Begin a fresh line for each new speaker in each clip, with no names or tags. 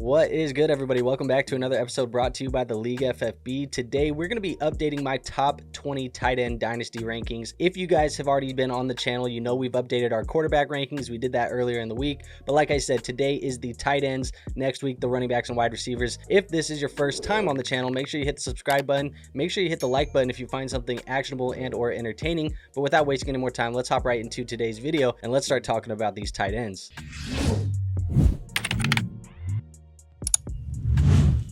What is good, everybody? Welcome back to another episode brought to you by the League FFB. Today, we're going to be updating my top 20 tight end dynasty rankings. If you guys have already been on the channel, you know we've updated our quarterback rankings. We did that earlier in the week. But like I said, today is the tight ends. Next week, the running backs and wide receivers. If this is your first time on the channel, make sure you hit the subscribe button. Make sure you hit the like button if you find something actionable and or entertaining. But without wasting any more time, let's hop right into today's video and let's start talking about these tight ends.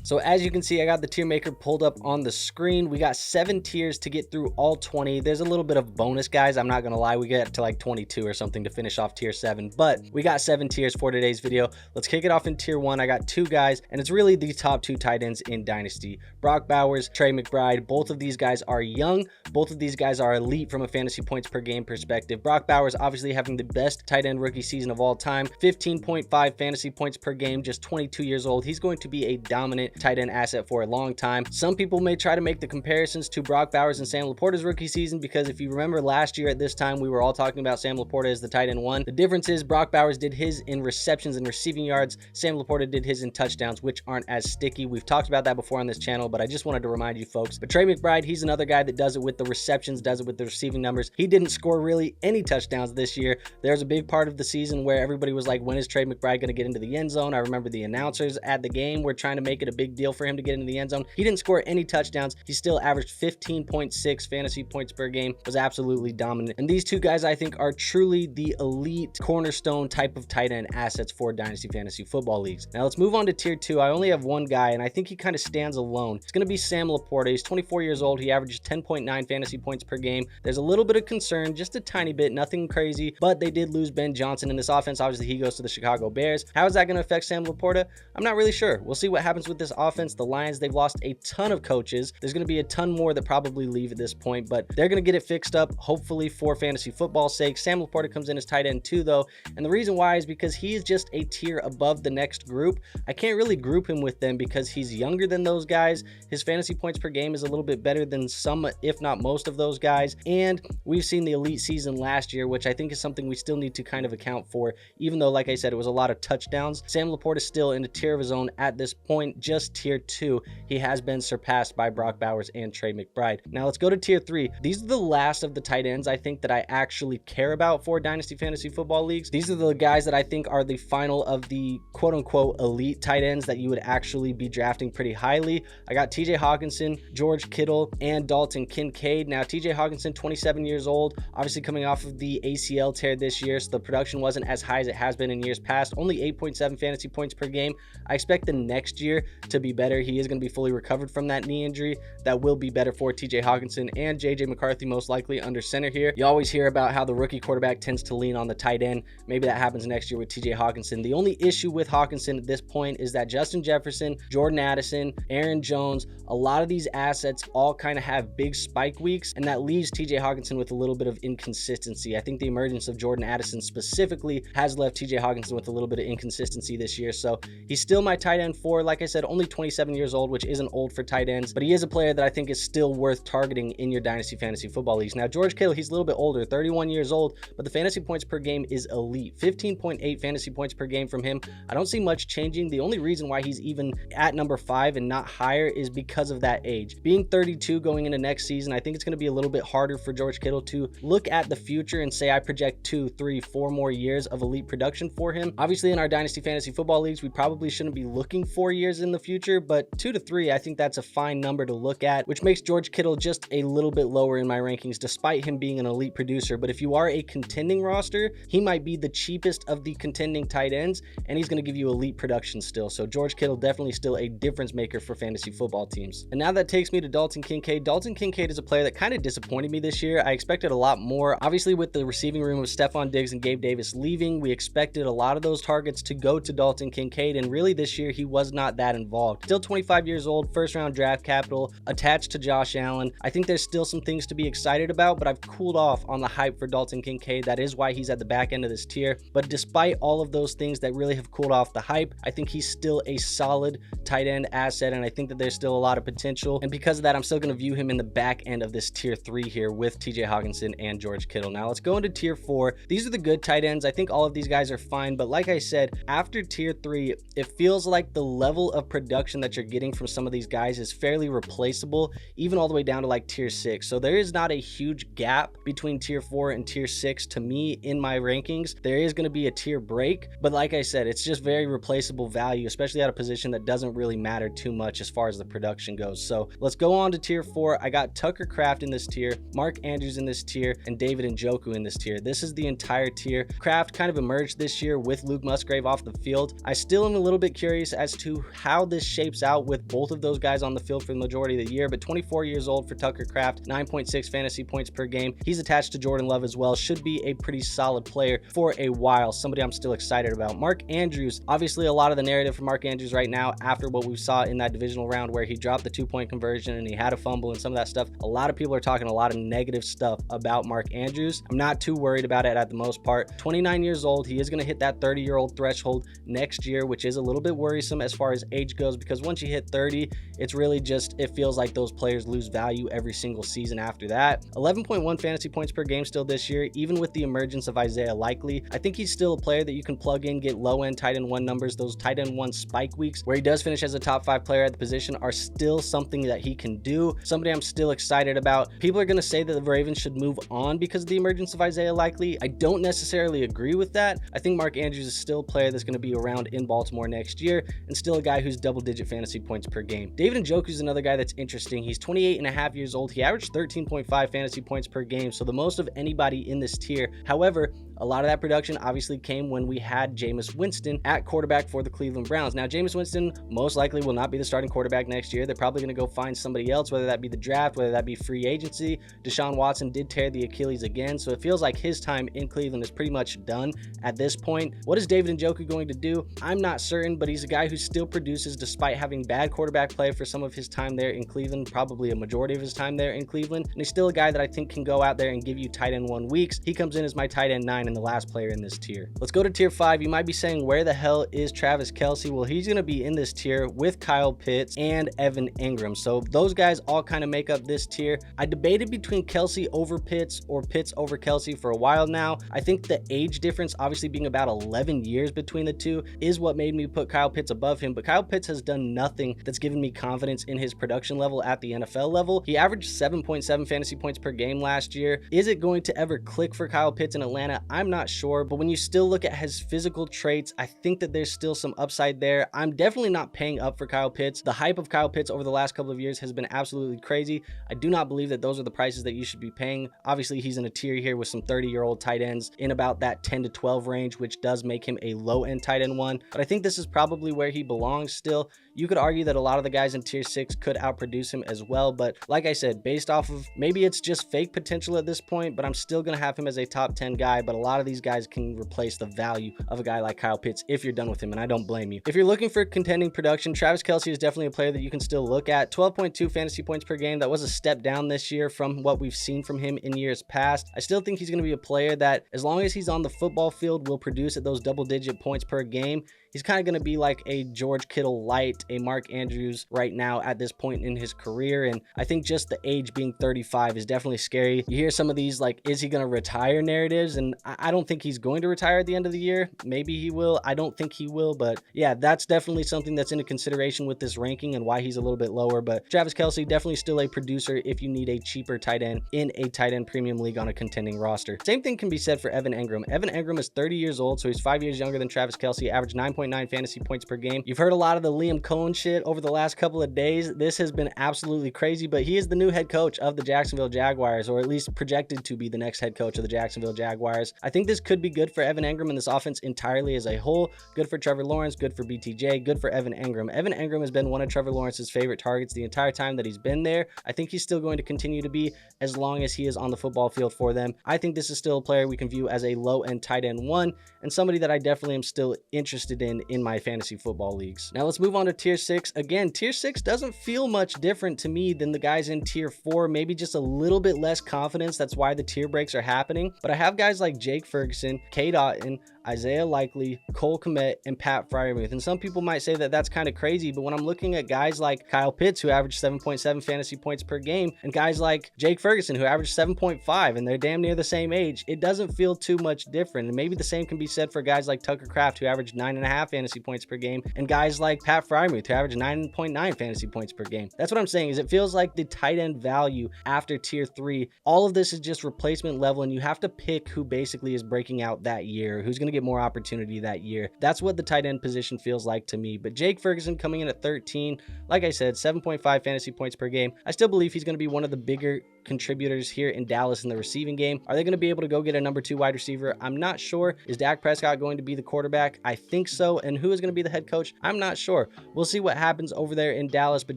So as you can see, I got the tier maker pulled up on the screen. We got 7 tiers to get through all 20. There's a little bit of bonus, guys. I'm not going to lie. We get to like 22 or something to finish off tier 7, but we got 7 tiers for today's video. Let's kick it off in tier 1. I got 2 guys, and it's really the top 2 tight ends in Dynasty. Brock Bowers, Trey McBride. Both of these guys are young. Both of these guys are elite from a fantasy points per game perspective. Brock Bowers obviously having the best tight end rookie season of all time. 15.5 fantasy points per game, just 22 years old. He's going to be a dominant tight end asset for a long time. Some people may try to make the comparisons to Brock Bowers and Sam LaPorta's rookie season, because if you remember last year at this time, we were all talking about Sam LaPorta as the tight end 1. The difference is Brock Bowers did his in receptions and receiving yards. Sam LaPorta did his in touchdowns, which aren't as sticky. We've talked about that before on this channel, but I just wanted to remind you folks. But Trey McBride, he's another guy that does it with the receptions, does it with the receiving numbers. He didn't score really any touchdowns this year. There's a big part of the season where everybody was like, when is Trey McBride going to get into the end zone? I remember the announcers at the game were trying to make it a big deal for him to get into the end zone. He didn't score any touchdowns. He still averaged 15.6 fantasy points per game, was absolutely dominant. And these two guys, I think, are truly the elite cornerstone type of tight end assets for Dynasty Fantasy Football Leagues. Now let's move on to tier 2. I only have one guy, and I think he kind of stands alone. It's going to be Sam LaPorta. He's 24 years old. He averages 10.9 fantasy points per game. There's a little bit of concern, just a tiny bit, nothing crazy, but they did lose Ben Johnson in this offense. Obviously, he goes to the Chicago Bears. How is that going to affect Sam LaPorta? I'm not really sure. We'll see what happens with this offense. The Lions, they've lost a ton of coaches. There's going to be a ton more that probably leave at this point, but they're going to get it fixed up, hopefully for fantasy football's sake. Sam LaPorta comes in as tight end 2 though, and the reason why is because he's just a tier above the next group. I can't really group him with them because he's younger than those guys. His fantasy points per game is a little bit better than some, if not most of those guys, and we've seen the elite season last year, which I think is something we still need to kind of account for, even though, like I said, it was a lot of touchdowns. Sam LaPorta is still in a tier of his own at this point, just tier 2. He has been surpassed by Brock Bowers and Trey McBride. Now let's go to tier 3. These are the last of the tight ends I think that I actually care about for Dynasty Fantasy Football Leagues. These are the guys that I think are the final of the quote-unquote elite tight ends that you would actually be drafting pretty highly. I got TJ Hockenson, George Kittle, and Dalton Kincaid. Now TJ Hockenson, 27 years old, obviously coming off of the ACL tear this year, so the production wasn't as high as it has been in years past. Only 8.7 fantasy points per game. I expect the next year to be better. He is going to be fully recovered from that knee injury. That will be better for TJ Hockenson and JJ McCarthy most likely under center here. You always hear about how the rookie quarterback tends to lean on the tight end. Maybe that happens next year with TJ Hockenson. The only issue with Hockenson at this point is that Justin Jefferson, Jordan Addison, Aaron Jones, a lot of these assets all kind of have big spike weeks, and that leaves TJ Hockenson with a little bit of inconsistency. I think the emergence of Jordan Addison specifically has left TJ Hockenson with a little bit of inconsistency this year, so he's still my tight end 4. Like I said, only 27 years old, which isn't old for tight ends, but he is a player that I think is still worth targeting in your Dynasty Fantasy Football Leagues. Now, George Kittle, he's a little bit older, 31 years old, but the fantasy points per game is elite. 15.8 fantasy points per game from him. I don't see much changing. The only reason why he's even at number 5 and not higher is because of that age. Being 32 going into next season, I think it's going to be a little bit harder for George Kittle to look at the future and say, I project 2, 3, 4 more years of elite production for him. Obviously, in our Dynasty Fantasy Football Leagues, we probably shouldn't be looking 4 years in the future, but 2 to 3, I think that's a fine number to look at, which makes George Kittle just a little bit lower in my rankings despite him being an elite producer. But if you are a contending roster, he might be the cheapest of the contending tight ends, and he's going to give you elite production still. So George Kittle definitely still a difference maker for fantasy football teams. And now that takes me to Dalton Kincaid. Dalton Kincaid is a player that kind of disappointed me this year. I expected a lot more. Obviously, with the receiving room of Stephon Diggs and Gabe Davis leaving, we expected a lot of those targets to go to Dalton Kincaid, and really this year he was not that involved. involved. Still 25 years old, first round draft capital, attached to Josh Allen. I think there's still some things to be excited about, but I've cooled off on the hype for Dalton Kincaid. That is why he's at the back end of this tier. But despite all of those things that really have cooled off the hype, I think he's still a solid tight end asset, and I think that there's still a lot of potential. And because of that, I'm still going to view him in the back end of this tier 3 here with TJ Hockenson and George Kittle. Now let's go into tier 4. These are the good tight ends. I think all of these guys are fine, but like I said, after tier 3, it feels like the level of production that you're getting from some of these guys is fairly replaceable, even all the way down to like tier 6. So there is not a huge gap between tier 4 and tier 6 to me in my rankings. There is going to be a tier break, but like I said, it's just very replaceable value, especially at a position that doesn't really matter too much as far as the production goes. So let's go on to tier 4. I got Tucker Kraft in this tier, Mark Andrews in this tier, and David Njoku in this tier. This is the entire tier. Kraft kind of emerged this year with Luke Musgrave off the field. I still am a little bit curious as to how this shapes out with both of those guys on the field for the majority of the year, but 24 years old for Tucker Kraft, 9.6 fantasy points per game. He's attached to Jordan Love as well. Should be a pretty solid player for a while. Somebody I'm still excited about. Mark Andrews, obviously a lot of the narrative for Mark Andrews right now after what we saw in that divisional round where he dropped the 2-point conversion and he had a fumble and some of that stuff. A lot of people are talking a lot of negative stuff about Mark Andrews. I'm not too worried about it at the most part. 29 years old. He is going to hit that 30-year-old threshold next year, which is a little bit worrisome as far as age goes, because once you hit 30, it's really just, it feels like those players lose value every single season after that. 11.1 fantasy points per game still this year, even with the emergence of Isaiah Likely. I think he's still a player that you can plug in, get low-end tight end 1 numbers. Those tight end 1 spike weeks where he does finish as a top 5 player at the position are still something that he can do. Somebody I'm still excited about. People are going to say that the Ravens should move on because of the emergence of Isaiah Likely. I don't necessarily agree with that. I think Mark Andrews is still a player that's going to be around in Baltimore next year and still a guy who's double-digit fantasy points per game. David Njoku is another guy that's interesting. He's 28 and a half years old. He averaged 13.5 fantasy points per game, so the most of anybody in this tier. However, a lot of that production obviously came when we had Jameis Winston at quarterback for the Cleveland Browns. Now, Jameis Winston most likely will not be the starting quarterback next year. They're probably going to go find somebody else, whether that be the draft, whether that be free agency. Deshaun Watson did tear the Achilles again, so it feels like his time in Cleveland is pretty much done at this point. What is David Njoku going to do? I'm not certain, but he's a guy who still produces despite having bad quarterback play for some of his time there in Cleveland, probably a majority of his time there in Cleveland, and he's still a guy that I think can go out there and give you tight end 1 weeks. He comes in as my tight end 9 and the last player in this tier. Let's go to tier 5. You might be saying, where the hell is Travis Kelce? Well, he's going to be in this tier with Kyle Pitts and Evan Engram. So those guys all kind of make up this tier. I debated between Kelce over Pitts or Pitts over Kelce for a while now. I think the age difference, obviously being about 11 years between the two, is what made me put Kyle Pitts above him. But Kyle Pitts has done nothing that's given me confidence in his production level at the NFL level. He averaged 7.7 fantasy points per game last year. Is it going to ever click for Kyle Pitts in Atlanta? I'm not sure, but when you still look at his physical traits, I think that there's still some upside there. I'm definitely not paying up for Kyle Pitts. The hype of Kyle Pitts over the last couple of years has been absolutely crazy. I do not believe that those are the prices that you should be paying. Obviously, he's in a tier here with some 30-year-old tight ends in about that 10 to 12 range, which does make him a low-end tight end 1, but I think this is probably where he belongs still. You could argue that a lot of the guys in tier 6 could outproduce him as well, but like I said, based off of, maybe it's just fake potential at this point, but I'm still going to have him as a top 10 guy. But a lot of these guys can replace the value of a guy like Kyle Pitts if you're done with him, and I don't blame you. If you're looking for contending production, Travis Kelce is definitely a player that you can still look at. 12.2 fantasy points per game. That was a step down this year from what we've seen from him in years past. I still think he's going to be a player that, as long as he's on the football field, will produce at those double-digit points per game. He's kind of going to be like a George Kittle light, a Mark Andrews right now at this point in his career. And I think just the age being 35 is definitely scary. You hear some of these, like, is he going to retire narratives? And I don't think he's going to retire at the end of the year. Maybe he will. I don't think he will. But yeah, that's definitely something that's into consideration with this ranking and why he's a little bit lower. But Travis Kelce, definitely still a producer if you need a cheaper tight end in a tight end premium league on a contending roster. Same thing can be said for Evan Engram. Evan Engram is 30 years old, so he's 5 years younger than Travis Kelce, averaged 9.9 fantasy points per game. You've heard a lot of the Liam Cohen shit over the last couple of days. This has been absolutely crazy, but he is the new head coach of the Jacksonville Jaguars, or at least projected to be the next head coach of the Jacksonville Jaguars. I think this could be good for Evan Engram and this offense entirely as a whole. Good for Trevor Lawrence, good for BTJ, good for Evan Engram. Evan Engram has been one of Trevor Lawrence's favorite targets the entire time that he's been there. I think he's still going to continue to be as long as he is on the football field for them. I think this is still a player we can view as a low-end tight end 1, and somebody that I definitely am still interested in in my fantasy football leagues. Now let's move on to tier 6. Again, tier 6 doesn't feel much different to me than the guys in tier 4, maybe just a little bit less confidence. That's why the tier breaks are happening. But I have guys like Jake Ferguson, K. Dalton, Isaiah Likely, Cole Kmet, and Pat Freiermuth. And some people might say that that's kind of crazy, but when I'm looking at guys like Kyle Pitts, who averaged 7.7 fantasy points per game, and guys like Jake Ferguson, who averaged 7.5, and they're damn near the same age, it doesn't feel too much different. And maybe the same can be said for guys like Tucker Kraft, who averaged 9.5 fantasy points per game, and guys like Pat Freiermuth, who averaged 9.9 fantasy points per game. That's what I'm saying, is it feels like the tight end value after tier 3, all of this is just replacement level, and you have to pick who basically is breaking out that year, who's going to get more opportunity that year. That's what the tight end position feels like to me. But Jake Ferguson coming in at 13, like I said, 7.5 fantasy points per game. I still believe he's going to be one of the bigger contributors here in Dallas in the receiving game. Are they going to be able to go get a number 2 wide receiver? I'm not sure. Is Dak Prescott going to be the quarterback? I think so. And who is going to be the head coach? I'm not sure. We'll see what happens over there in Dallas, but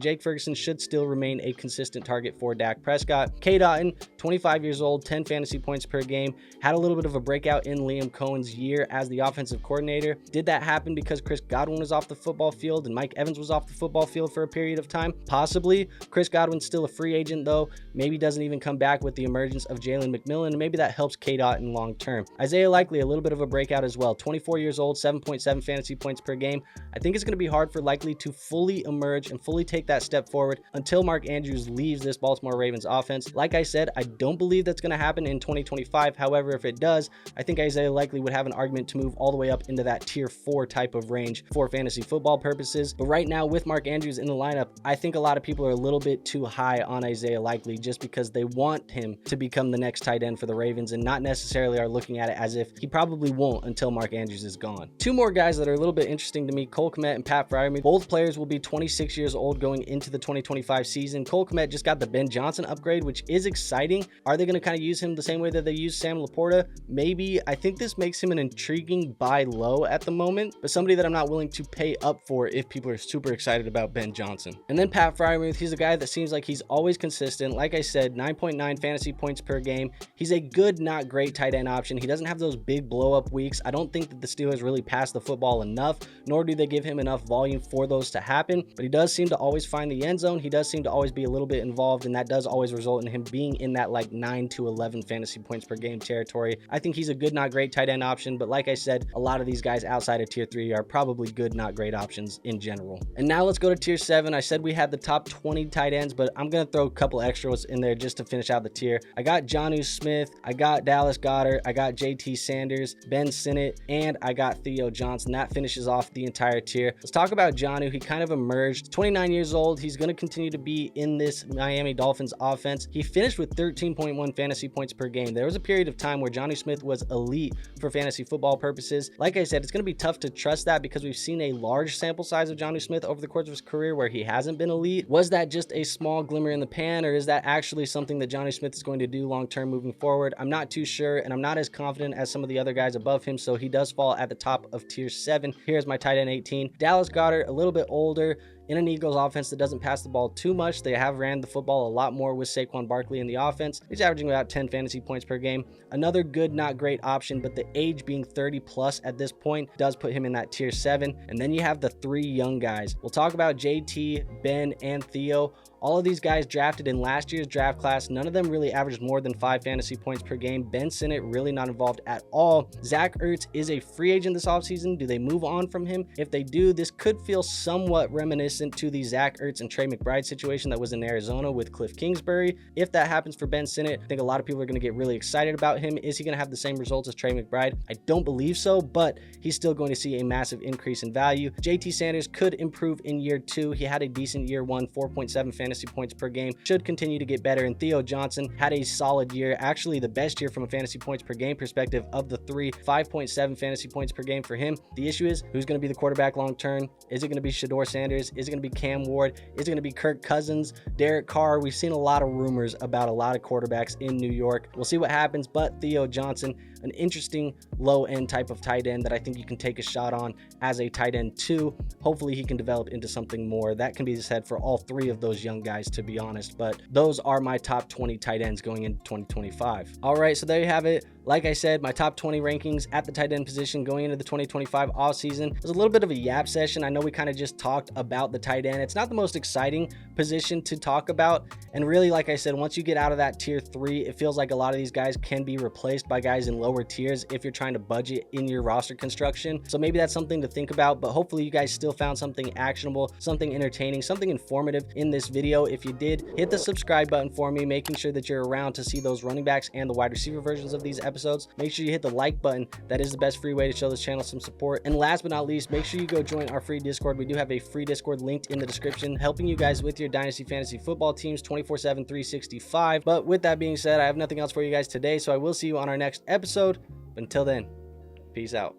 Jake Ferguson should still remain a consistent target for Dak Prescott. K. Dalton, 25 years old, 10 fantasy points per game, had a little bit of a breakout in Liam Cohen's year as the offensive coordinator. Did that happen because Chris Godwin was off the football field and Mike Evans was off the football field for a period of time? Possibly. Chris Godwin's still a free agent though. Maybe doesn't even come back with the emergence of Jalen McMillan, and maybe that helps K-Dot in long term. Isaiah Likely, a little bit of a breakout as well. 24 years old, 7.7 fantasy points per game. I think it's going to be hard for Likely to fully emerge and fully take that step forward until Mark Andrews leaves this Baltimore Ravens offense. Like I said, I don't believe that's going to happen in 2025. However, if it does, I think Isaiah Likely would have an argument to move all the way up into that tier 4 type of range for fantasy football purposes. But right now, with Mark Andrews in the lineup, I think a lot of people are a little bit too high on Isaiah Likely just because they want him to become the next tight end for the Ravens and not necessarily are looking at it as if he probably won't until Mark Andrews is gone. Two more guys that are a little bit interesting to me, Cole Kmet and Pat Freiermuth. Both players will be 26 years old going into the 2025 season. Cole Kmet just got the Ben Johnson upgrade, which is exciting. Are they going to kind of use him the same way that they use Sam LaPorta? Maybe. I think this makes him an intriguing buy low at the moment, but somebody that I'm not willing to pay up for if people are super excited about Ben Johnson. And then Pat Freiermuth, he's a guy that seems like he's always consistent. Like I said, 9.9 fantasy points per game. He's a good, not great tight end option. He doesn't have those big blow up weeks. I don't think that the Steelers really pass the football enough, nor do they give him enough volume for those to happen, but he does seem to always find the end zone. He does seem to always be a little bit involved, and that does always result in him being in that like 9 to 11 fantasy points per game territory. I think he's a good, not great tight end option, but like I said, a lot of these guys outside of tier 3 are probably good, not great options in general. And now let's go to tier 7. I said we had the top 20 tight ends, but I'm going to throw a couple extras in there just to finish out the tier. I got Jonnu Smith, I got Dallas Goedert, I got JT Sanders, Ben Sinnott, and I got Theo Johnson. That finishes off the entire tier. Let's talk about Jonnu. He kind of emerged, 29 years old. He's going to continue to be in this Miami Dolphins offense. He finished with 13.1 fantasy points per game. There was a period of time where Jonnu Smith was elite for fantasy football purposes. Like I said, it's going to be tough to trust that because we've seen a large sample size of Jonnu Smith over the course of his career where he hasn't been elite. Was that just a small glimmer in the pan, or is that actually something that Jonnu Smith is going to do long-term moving forward? I'm not too sure, and I'm not as confident as some of the other guys above him, so he does fall at the top of tier 7. Here's my tight end 18. Dallas Goedert, a little bit older, in an Eagles offense that doesn't pass the ball too much. They have ran the football a lot more with Saquon Barkley in the offense. He's averaging about 10 fantasy points per game. Another good, not great option, but the age being 30 plus at this point does put him in that tier 7. And then you have the 3 young guys. We'll talk about JT, Ben, and Theo. All of these guys drafted in last year's draft class. None of them really averaged more than 5 fantasy points per game. Ben Sinnott really not involved at all. Zach Ertz is a free agent this offseason. Do they move on from him? If they do, this could feel somewhat reminiscent to the Zach Ertz and Trey McBride situation that was in Arizona with Cliff Kingsbury. If that happens for Ben Sinnott, I think a lot of people are going to get really excited about him. Is he going to have the same results as Trey McBride? I don't believe so, but he's still going to see a massive increase in value. JT Sanders could improve in year 2. He had a decent year 1, 4.7 fantasy points per game, should continue to get better. And Theo Johnson had a solid year, actually the best year from a fantasy points per game perspective of the 3, 5.7 fantasy points per game for him. The issue is, who's going to be the quarterback long term? Is it going to be Shedeur Sanders? Is it going to be Cam Ward? Is it going to be Kirk Cousins, Derek Carr? We've seen a lot of rumors about a lot of quarterbacks in New York. We'll see what happens, but Theo Johnson, an interesting low-end type of tight end that I think you can take a shot on as a tight end 2. Hopefully he can develop into something more. That can be said for all 3 of those young guys, to be honest, but those are my top 20 tight ends going into 2025. All right, so there you have it. Like I said, my top 20 rankings at the tight end position going into the 2025 offseason was a little bit of a yap session. I know we kind of just talked about the tight end. It's not the most exciting position to talk about. And really, like I said, once you get out of that tier 3, it feels like a lot of these guys can be replaced by guys in lower tiers if you're trying to budget in your roster construction. So maybe that's something to think about, but hopefully you guys still found something actionable, something entertaining, something informative in this video. If you did, hit the subscribe button for me, making sure that you're around to see those running backs and the wide receiver versions of these episodes. Make sure you hit the like button. That is the best free way to show this channel some support. And last but not least, make sure you go join our free Discord. We do have a free Discord linked in the description, helping you guys with your Dynasty fantasy football teams 24/7, 365. But with that being said, I have nothing else for you guys today, so I will see you on our next episode. But until then, peace out.